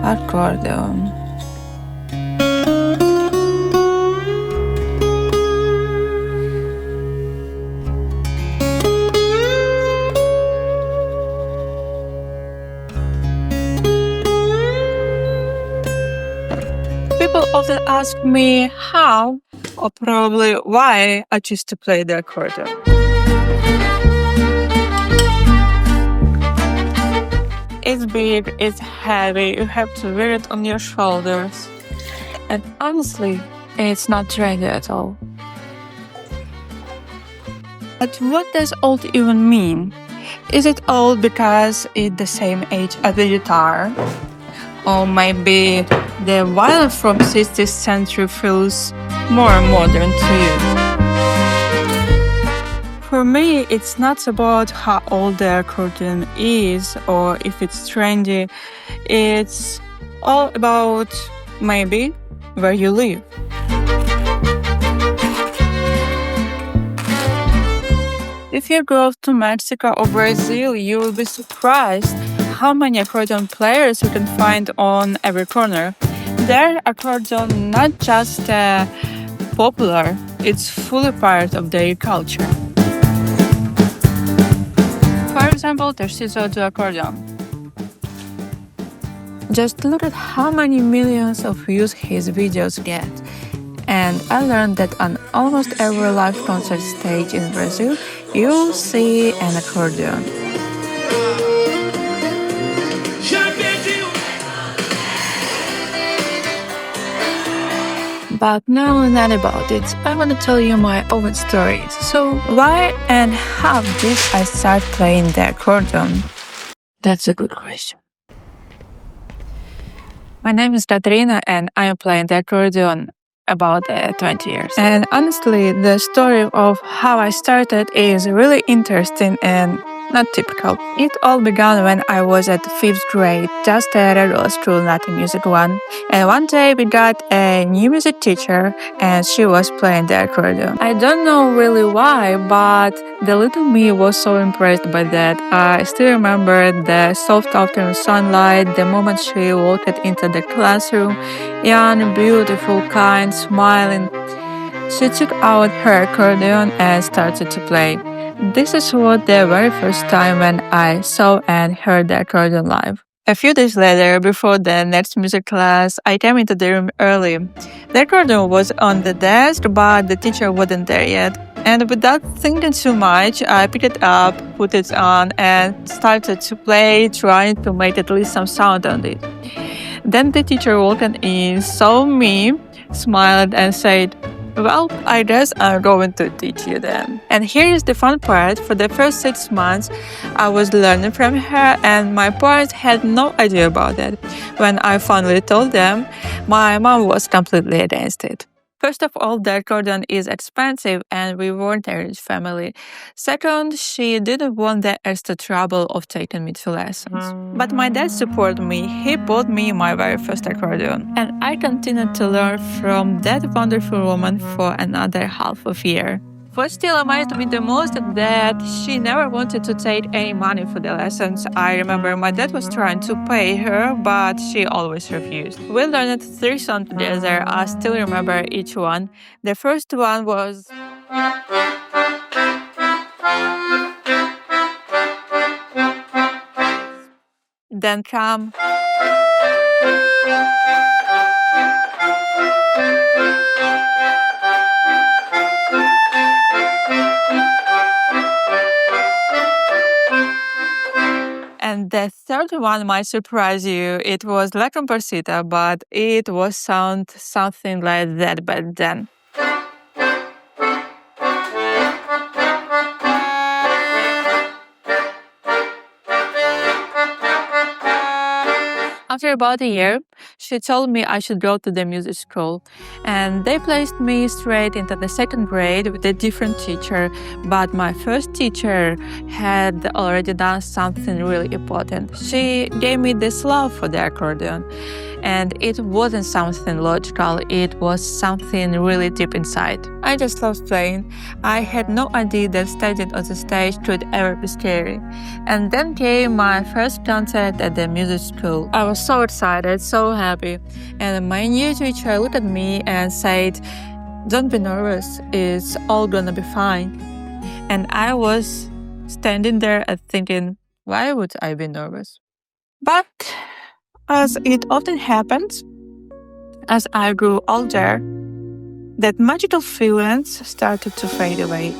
Accordion. People often ask me how, or probably why, I choose to play the accordion. It's big, it's heavy, you have to wear it on your shoulders. And honestly, it's not trendy at all. But what does old even mean? Is it old because it's the same age as the guitar? Or maybe the violin from 16th century feels more modern to you? For me, it's not about how old the accordion is or if it's trendy. It's all about maybe where you live. If you go to Mexico or Brazil, you will be surprised how many accordion players you can find on every corner. Their accordion not just popular, it's fully part of their culture. For example, there's the accordion. Just look at how many millions of views his videos get. And I learned that on almost every live concert stage in Brazil, you'll see an accordion. But now not about it. I want to tell you my own story. So why and how did I start playing the accordion? That's a good question. My name is Katerina and I am playing the accordion about 20 years. And honestly, the story of how I started is really interesting and not typical. It all began when I was at 5th grade, just a regular school, not a music one. And one day we got a new music teacher and she was playing the accordion. I don't know really why, but the little me was so impressed by that. I still remember the soft afternoon sunlight, the moment she walked into the classroom, young, beautiful, kind, smiling. She took out her accordion and started to play. This is what the very first time when I saw and heard the accordion live. A few days later, before the next music class, I came into the room early. The accordion was on the desk, but the teacher wasn't there yet. And without thinking too much, I picked it up, put it on, and started to play, trying to make at least some sound on it. Then the teacher walked in, saw me, smiled, and said, "Well, I guess I'm going to teach you then." And here is the fun part. For the first 6 months, I was learning from her and my parents had no idea about it. When I finally told them, my mom was completely against it. First of all, the accordion is expensive and we weren't a rich family. Second, she didn't want the extra trouble of taking me to lessons. But my dad supported me. He bought me my very first accordion. And I continued to learn from that wonderful woman for another half of a year. What still amazed me the most is that she never wanted to take any money for the lessons. I remember my dad was trying to pay her, but she always refused. We learned 3 songs together. I still remember each one. The first one was... Then come... And the third one might surprise you. It was La Comparsita, but it was something like that back then. After about a year, she told me I should go to the music school. And they placed me straight into the second grade with a different teacher. But my first teacher had already done something really important. She gave me this love for the accordion. And it wasn't something logical, it was something really deep inside. I just loved playing. I had no idea that standing on the stage could ever be scary. And then came my first concert at the music school. I was so excited, so happy. And my new teacher looked at me and said, "Don't be nervous, it's all gonna be fine." And I was standing there and thinking, why would I be nervous? But as it often happens, as I grew older, that magical feelings started to fade away.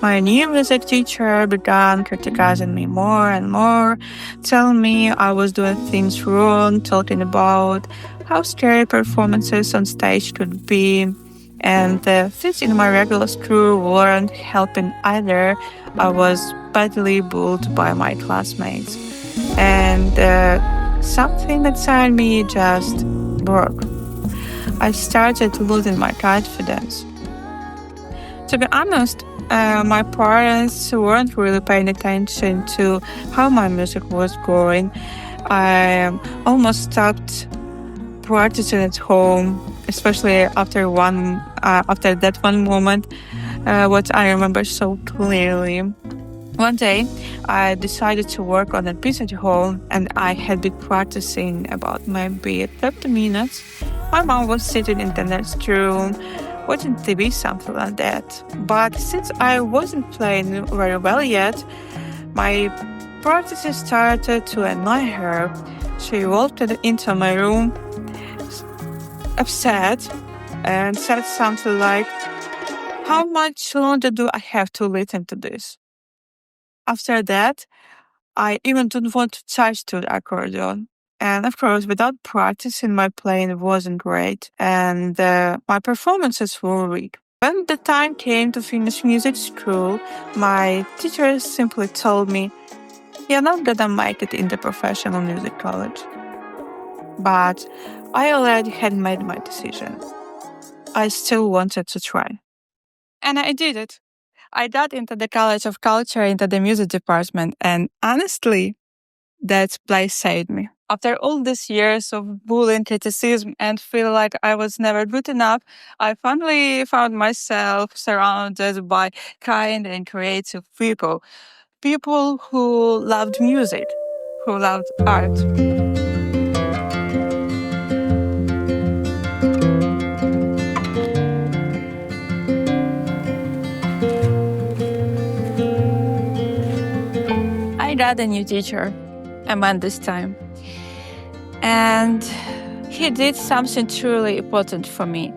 My new music teacher began criticizing me more and more, telling me I was doing things wrong, talking about how scary performances on stage could be, and the things in my regular school weren't helping either. I was badly bullied by my classmates, and something inside me just broke. I started losing my confidence. To be honest, my parents weren't really paying attention to how my music was going. I almost stopped practicing at home, especially after that one moment, what I remember so clearly. One day, I decided to work on a piece at home, and I had been practicing about maybe 30 minutes. My mom was sitting in the next room, watching TV, something like that. But since I wasn't playing very well yet, my practices started to annoy her. She walked into my room, upset, and said something like, "How much longer do I have to listen to this?" After that, I even didn't want to touch the accordion. And of course, without practicing, my playing wasn't great, and my performances were weak. When the time came to finish music school, my teacher simply told me, "You're not gonna make it in the professional music college." But I already had made my decision. I still wanted to try. And I did it. I got into the College of Culture, into the music department, and honestly, that place saved me. After all these years of bullying, criticism, and feel like I was never good enough, I finally found myself surrounded by kind and creative people. People who loved music, who loved art. I got a new teacher, a man this time. And he did something truly important for me.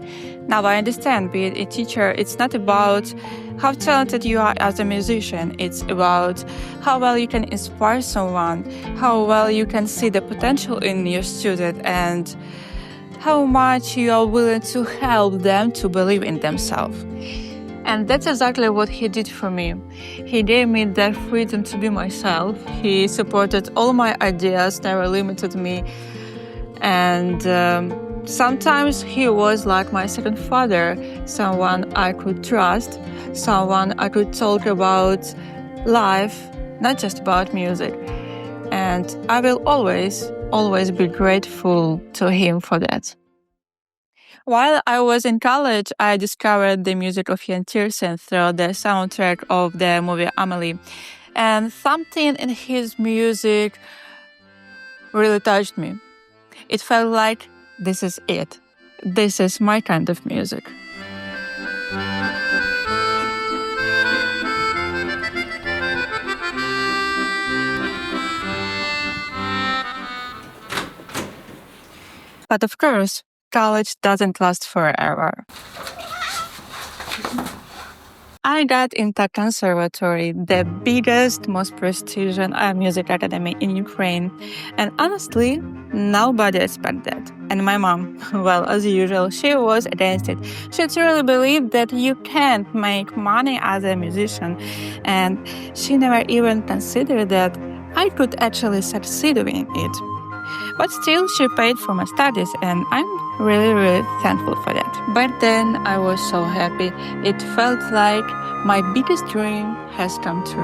Now I understand, being a teacher, it's not about how talented you are as a musician. It's about how well you can inspire someone, how well you can see the potential in your student, and how much you are willing to help them to believe in themselves. And that's exactly what he did for me. He gave me the freedom to be myself. He supported all my ideas, never limited me. And sometimes he was like my second father, someone I could trust, someone I could talk about life, not just about music. And I will always be grateful to him for that. While I was in college, I discovered the music of Jan Tiersen through the soundtrack of the movie Amelie. And something in his music really touched me. It felt like this is it. This is my kind of music. But of course, college doesn't last forever. I got into conservatory, the biggest, most prestigious music academy in Ukraine. And honestly, nobody expected that. And my mom, well, as usual, she was against it. She truly believed that you can't make money as a musician. And she never even considered that I could actually succeed in it. But still, she paid for my studies, and I'm really, really thankful for that. But then I was so happy. It felt like my biggest dream has come true.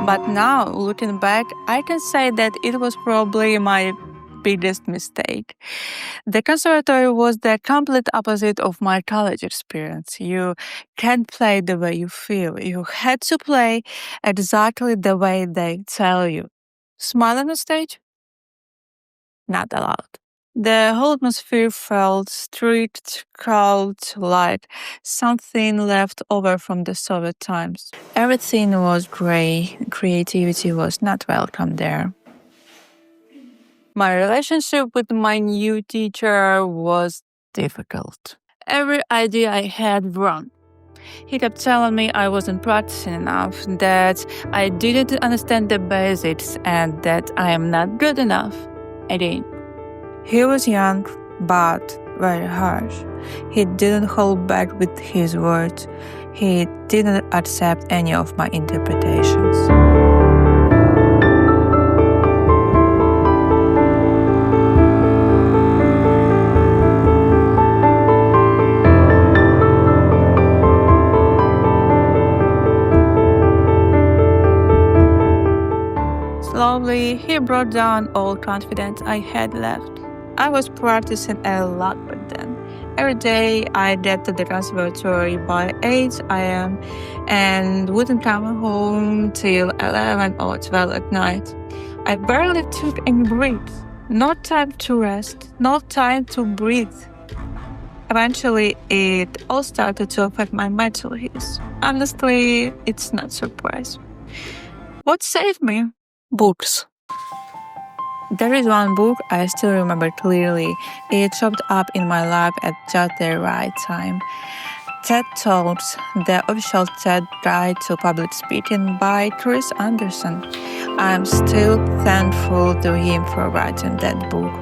But now, looking back, I can say that it was probably my biggest mistake. The conservatory was the complete opposite of my college experience. You can't play the way you feel. You had to play exactly the way they tell you. Smile on the stage? Not allowed. The whole atmosphere felt strict, cold, like something left over from the Soviet times. Everything was gray. Creativity was not welcome there. My relationship with my new teacher was difficult. Every idea I had wrong. He kept telling me I wasn't practicing enough, that I didn't understand the basics, and that I am not good enough. Again. He was young, but very harsh. He didn't hold back with his words. He didn't accept any of my interpretations. Slowly, he brought down all confidence I had left. I was practicing a lot back then. Every day, I'd get to the conservatory by 8 a.m. and wouldn't come home till 11 or 12 at night. I barely took any breaks. No time to rest, no time to breathe. Eventually, it all started to affect my mental health. Honestly, it's not surprise. What saved me? Books. There is one book I still remember clearly. It popped up in my lap at just the right time. TED Talks, the official TED Guide to Public Speaking by Chris Anderson. I'm still thankful to him for writing that book.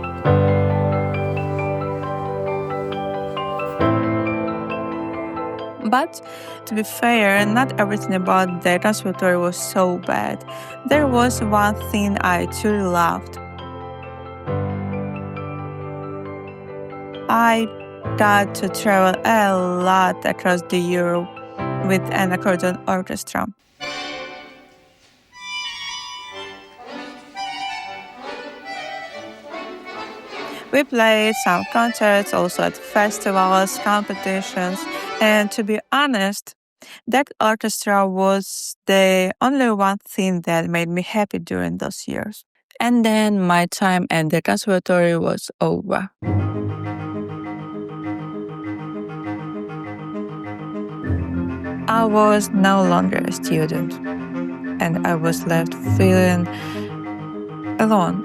But to be fair, not everything about the conservatory was so bad. There was one thing I truly loved. I got to travel a lot across the Europe with an accordion orchestra. We played some concerts, also at festivals, competitions, and to be honest, that orchestra was the only one thing that made me happy during those years. And then my time at the conservatory was over. I was no longer a student, and I was left feeling alone.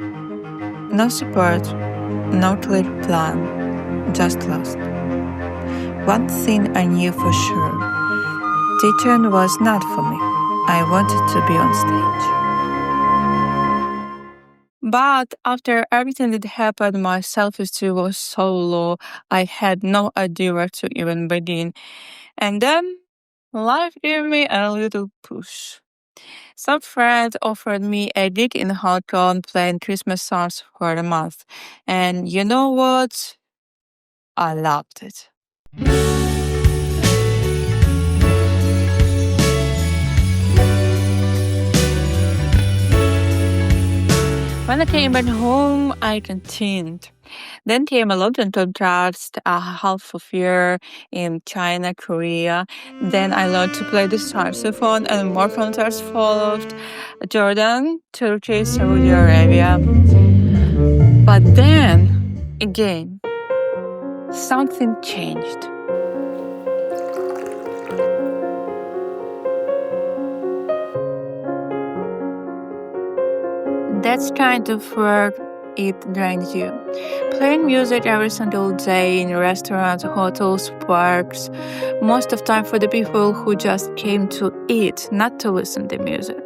No support, no clear plan, just lost. One thing I knew for sure, teaching was not for me. I wanted to be on stage. But after everything that happened, my self-esteem was so low, I had no idea where to even begin. And then life gave me a little push. Some friend offered me a gig in Hong Kong playing Christmas songs for a month. And you know what? I loved it. When I came back home, I continued. Then came a London contract, a half of year in China, Korea. Then I learned to play the saxophone, and more concerts followed. Jordan, Turkey, Saudi Arabia. But then, again, something changed. That's kind of work, it drains you. Playing music every single day in restaurants, hotels, parks, most of time for the people who just came to eat, not to listen to music.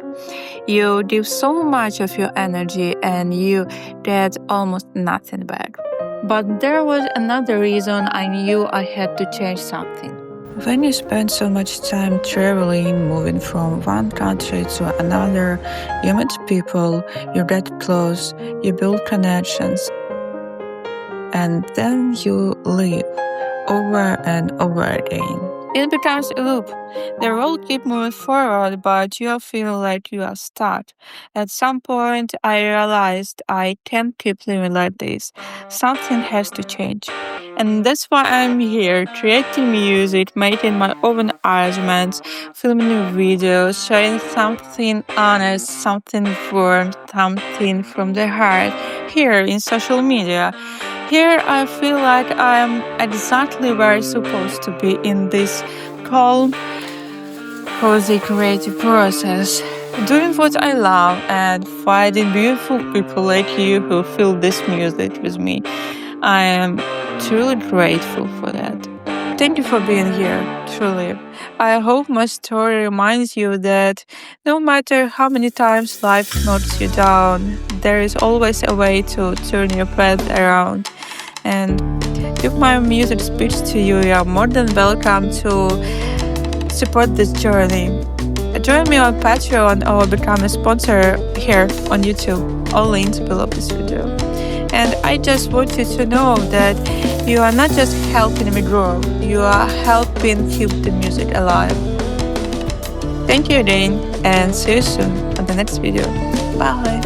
You give so much of your energy and you get almost nothing back. But there was another reason I knew I had to change something. When you spend so much time traveling, moving from one country to another, you meet people, you get close, you build connections, and then you leave over and over again. It becomes a loop. The road keeps moving forward, but you feel like you are stuck. At some point, I realized I can't keep living like this. Something has to change. And that's why I'm here, creating music, making my own arrangements, filming videos, showing something honest, something warm, something from the heart, here in social media. Here I feel like I'm exactly where I'm supposed to be in this calm, cozy creative process, doing what I love and finding beautiful people like you who feel this music with me. I am truly grateful for that. Thank you for being here, truly. I hope my story reminds you that no matter how many times life knocks you down, there is always a way to turn your path around. And if my music speaks to you, you are more than welcome to support this journey. Join me on Patreon or become a sponsor here on YouTube. All links below this video. And I just want you to know that you are not just helping me grow, you are helping keep the music alive. Thank you again, and see you soon on the next video. Bye!